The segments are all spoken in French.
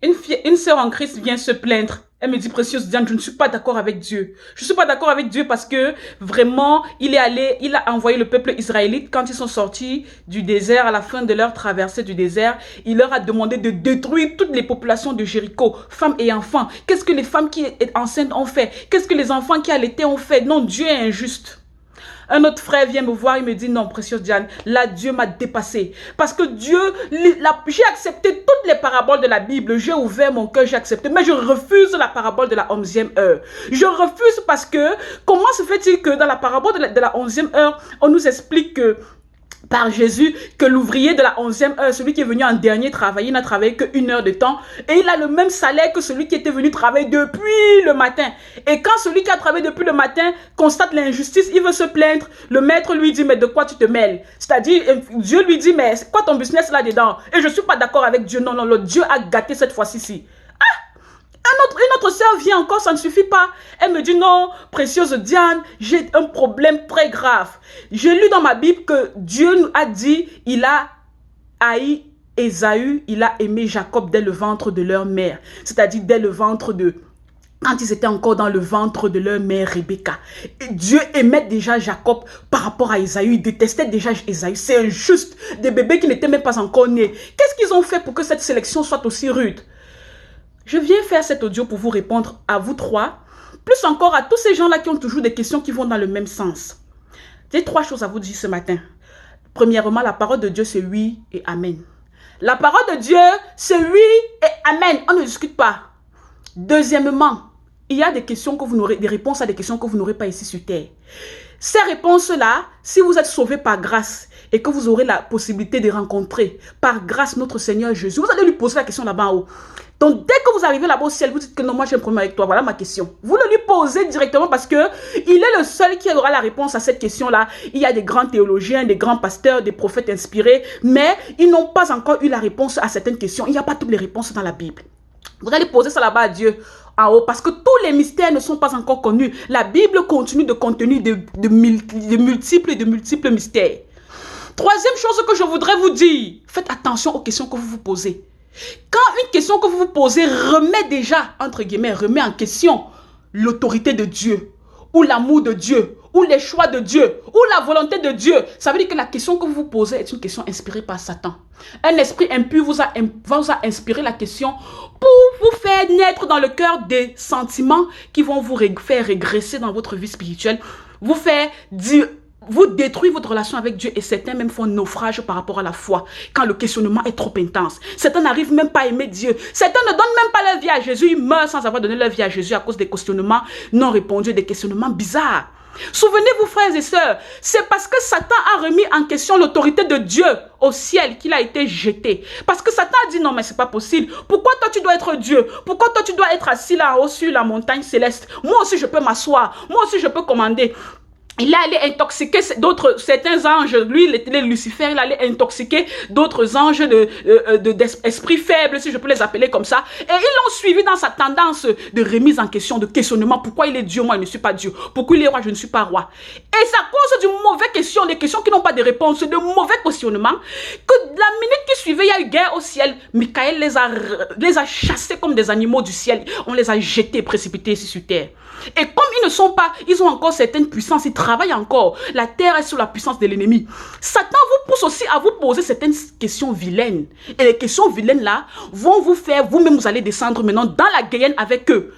Une sœur en Christ vient se plaindre. Elle me dit, précieuse Diane, je ne suis pas d'accord avec Dieu. Je ne suis pas d'accord avec Dieu parce que vraiment, il a envoyé le peuple israélite quand ils sont sortis du désert, à la fin de leur traversée du désert, il leur a demandé de détruire toutes les populations de Jéricho, femmes et enfants. Qu'est-ce que les femmes qui étaient enceintes ont fait? Qu'est-ce que les enfants qui allaitaient ont fait? Non, Dieu est injuste. Un autre frère vient me voir, il me dit, non, précieuse Diane, là, Dieu m'a dépassé. Parce que Dieu, j'ai accepté toutes les paraboles de la Bible, j'ai ouvert mon cœur, j'ai accepté, mais je refuse la parabole de la 11e heure. Je refuse parce que, comment se fait-il que dans la parabole de la 11e heure, on nous explique que, par Jésus, que l'ouvrier de la 11e heure, celui qui est venu en dernier travailler, n'a travaillé que 1 heure de temps et il a le même salaire que celui qui était venu travailler depuis le matin. Et quand celui qui a travaillé depuis le matin constate l'injustice, il veut se plaindre, le maître lui dit, mais de quoi tu te mêles? C'est-à-dire, Dieu lui dit, mais c'est quoi ton business là-dedans? Et je ne suis pas d'accord avec Dieu. Non, non, le Dieu a gâté cette fois-ci. Une autre sœur vient encore, ça ne suffit pas. Elle me dit, non, précieuse Diane, j'ai un problème très grave. J'ai lu dans ma Bible que Dieu nous a dit, il a haï Ésaü, il a aimé Jacob dès le ventre de leur mère. C'est-à-dire dès le ventre de... Quand ils étaient encore dans le ventre de leur mère Rebecca. Et Dieu aimait déjà Jacob par rapport à Ésaü. Il détestait déjà Ésaü. C'est injuste. Des bébés qui n'étaient même pas encore nés. Qu'est-ce qu'ils ont fait pour que cette sélection soit aussi rude? Je viens faire cet audio pour vous répondre à vous trois, plus encore à tous ces gens-là qui ont toujours des questions qui vont dans le même sens. J'ai 3 choses à vous dire ce matin. Premièrement, la parole de Dieu, c'est oui et amen. La parole de Dieu, c'est oui et amen. On ne discute pas. Deuxièmement, il y a des questions que vous n'aurez, des réponses à des questions que vous n'aurez pas ici sur terre. Ces réponses-là, si vous êtes sauvés par grâce et que vous aurez la possibilité de rencontrer par grâce notre Seigneur Jésus, vous allez lui poser la question là-bas en haut. Donc, dès que vous arrivez là-bas au ciel, vous dites que non, moi j'ai un problème avec toi, voilà ma question. Vous le lui posez directement parce que il est le seul qui aura la réponse à cette question-là. Il y a des grands théologiens, des grands pasteurs, des prophètes inspirés, mais ils n'ont pas encore eu la réponse à certaines questions. Il n'y a pas toutes les réponses dans la Bible. Vous allez poser ça là-bas à Dieu en haut parce que tous les mystères ne sont pas encore connus. La Bible continue de contenir de multiples mystères. Troisième chose que je voudrais vous dire, faites attention aux questions que vous vous posez. Quand une question que vous vous posez remet déjà, entre guillemets, remet en question l'autorité de Dieu, ou l'amour de Dieu, ou les choix de Dieu, ou la volonté de Dieu, ça veut dire que la question que vous vous posez est une question inspirée par Satan. Un esprit impur vous a inspiré la question pour vous faire naître dans le cœur des sentiments qui vont vous faire régresser dans votre vie spirituelle, vous faire dire... Vous détruisez votre relation avec Dieu et certains même font naufrage par rapport à la foi quand le questionnement est trop intense. Certains n'arrivent même pas à aimer Dieu. Certains ne donnent même pas leur vie à Jésus. Ils meurent sans avoir donné leur vie à Jésus à cause des questionnements non répondus, des questionnements bizarres. Souvenez-vous, frères et sœurs, c'est parce que Satan a remis en question l'autorité de Dieu au ciel qu'il a été jeté. Parce que Satan a dit non, mais c'est pas possible. Pourquoi toi tu dois être Dieu? Pourquoi toi tu dois être assis là-haut sur la montagne céleste? Moi aussi je peux m'asseoir. Moi aussi je peux commander. Il allait intoxiquer certains anges, lui, les Lucifer, il allait intoxiquer d'autres anges d'esprits faibles, si je peux les appeler comme ça. Et ils l'ont suivi dans sa tendance de remise en question, de questionnement. Pourquoi il est Dieu, moi je ne suis pas Dieu? Pourquoi il est roi, je ne suis pas roi? Et c'est à cause d'une mauvaise question, des questions qui n'ont pas de réponse, de mauvais questionnements, que la minute qui suivait, il y a eu guerre au ciel. Michael les a chassés comme des animaux du ciel. On les a jetés, précipités ici sur terre. Et comme ils ne sont pas, ils ont encore certaines puissances, ils travaillent encore. La terre est sous la puissance de l'ennemi. Satan vous pousse aussi à vous poser certaines questions vilaines. Et les questions vilaines là vont vous faire, vous-même vous allez descendre maintenant dans la guéhenne avec eux.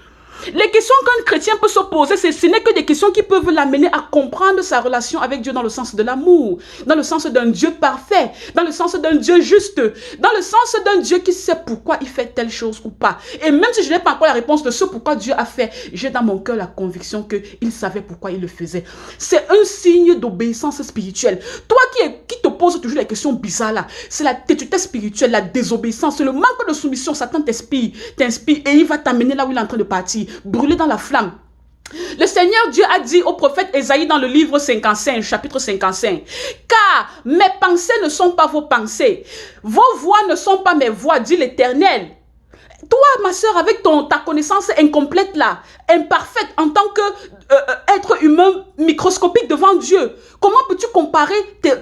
Les questions qu'un chrétien peut se poser, ce n'est que des questions qui peuvent l'amener à comprendre sa relation avec Dieu dans le sens de l'amour, dans le sens d'un Dieu parfait, dans le sens d'un Dieu juste, dans le sens d'un Dieu qui sait pourquoi il fait telle chose ou pas. Et même si je n'ai pas encore la réponse de ce pourquoi Dieu a fait, j'ai dans mon cœur la conviction qu'il savait pourquoi il le faisait. C'est un signe d'obéissance spirituelle. Toi qui te poses toujours les questions bizarres là, c'est la tétuité spirituelle, la désobéissance, le manque de soumission. Satan t'inspire et il va t'amener là où il est en train de partir. Brûler dans la flamme. Le Seigneur Dieu a dit au prophète Ésaïe dans le livre 55, chapitre 55, car mes pensées ne sont pas vos pensées, vos voix ne sont pas mes voix, dit l'Éternel. Toi, ma soeur, avec ta connaissance incomplète là, imparfaite, en tant que être humain microscopique devant Dieu. Comment peux-tu comparer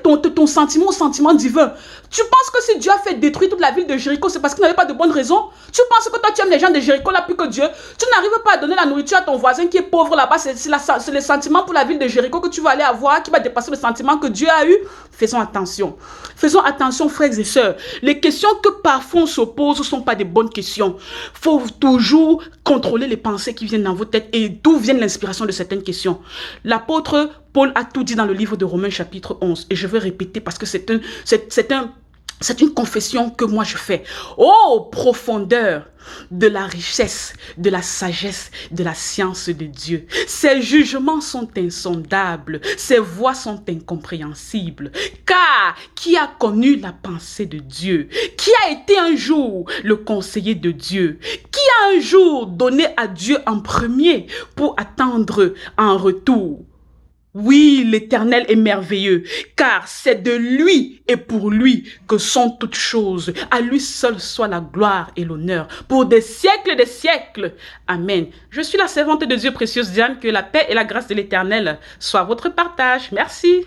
ton sentiment au sentiment divin? Tu penses que si Dieu a fait détruire toute la ville de Jéricho, c'est parce qu'il n'avait pas de bonnes raisons? Tu penses que toi tu aimes les gens de Jéricho là plus que Dieu? Tu n'arrives pas à donner la nourriture à ton voisin qui est pauvre là-bas. C'est le sentiment pour la ville de Jéricho que tu vas aller avoir qui va dépasser le sentiment que Dieu a eu. Faisons attention. Faisons attention, frères et sœurs. Les questions que parfois on se pose ne sont pas des bonnes questions. Il faut toujours contrôler les pensées qui viennent dans vos têtes et d'où vient l'inspiration de certaines questions. L'apôtre Paul a tout dit dans le livre de Romains chapitre 11. Et je vais répéter parce que c'est une confession que moi je fais. Oh, profondeur de la richesse, de la sagesse, de la science de Dieu. Ses jugements sont insondables, ses voies sont incompréhensibles. Car qui a connu la pensée de Dieu? Qui a été un jour le conseiller de Dieu? Qui a un jour donné à Dieu en premier pour attendre en retour? Oui, l'Éternel est merveilleux, car c'est de lui et pour lui que sont toutes choses. À lui seul soit la gloire et l'honneur pour des siècles et des siècles. Amen. Je suis la servante de Dieu précieuse Diane, que la paix et la grâce de l'Éternel soient votre partage. Merci.